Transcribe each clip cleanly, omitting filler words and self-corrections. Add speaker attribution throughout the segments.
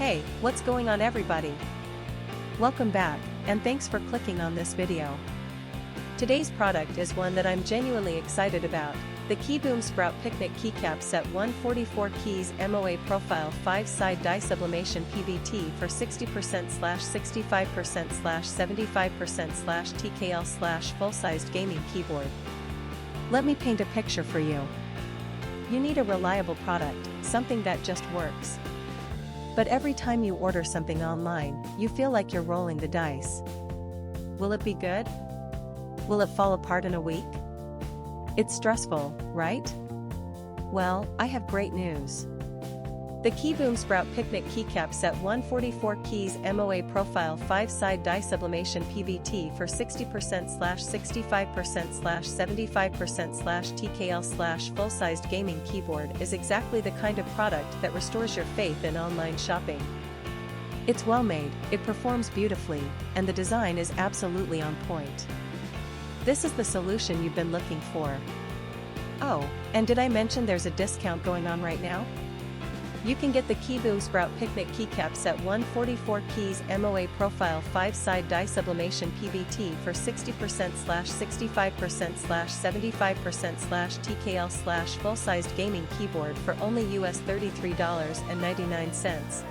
Speaker 1: Hey, what's going on everybody? Welcome back, and thanks for clicking on this video. Today's product is one that I'm genuinely excited about, the KiiBOOM Sprout Picnic Keycap Set 144 Keys MOA Profile 5-Side Dye-Sublimation PBT for 60%/65%/75%/TKL/full-sized gaming keyboard. Let me paint a picture for you. You need a reliable product, something that just works. But every time you order something online, you feel like you're rolling the dice. Will it be good? Will it fall apart in a week? It's stressful, right? Well, I have great news. The KiiBOOM Sprout Picnic Keycap Set 144 Keys MOA Profile 5-Side Dye-Sublimation PBT for 60%/65%/75%/TKL/full-sized gaming keyboard is exactly the kind of product that restores your faith in online shopping. It's well made, it performs beautifully, and the design is absolutely on point. This is the solution you've been looking for. Oh, and did I mention there's a discount going on right now? You can get the KiiBOOM Sprout Picnic Keycap Set 144 Keys MOA Profile 5-Side Dye-Sublimation PBT for 60%/65%/75%/TKL/full-sized gaming keyboard for only US $33.99.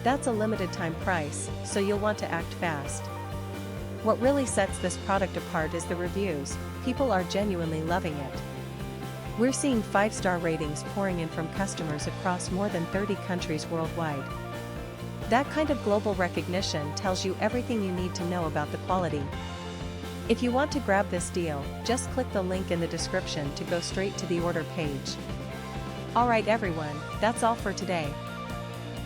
Speaker 1: That's a limited time price, so you'll want to act fast. What really sets this product apart is the reviews. People are genuinely loving it. We're seeing 5-star ratings pouring in from customers across more than 30 countries worldwide. That kind of global recognition tells you everything you need to know about the quality. If you want to grab this deal, just click the link in the description to go straight to the order page. Alright everyone, that's all for today.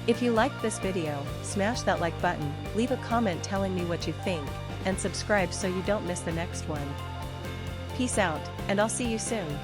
Speaker 1: If you liked this video, smash that like button, leave a comment telling me what you think, and subscribe so you don't miss the next one. Peace out, and I'll see you soon.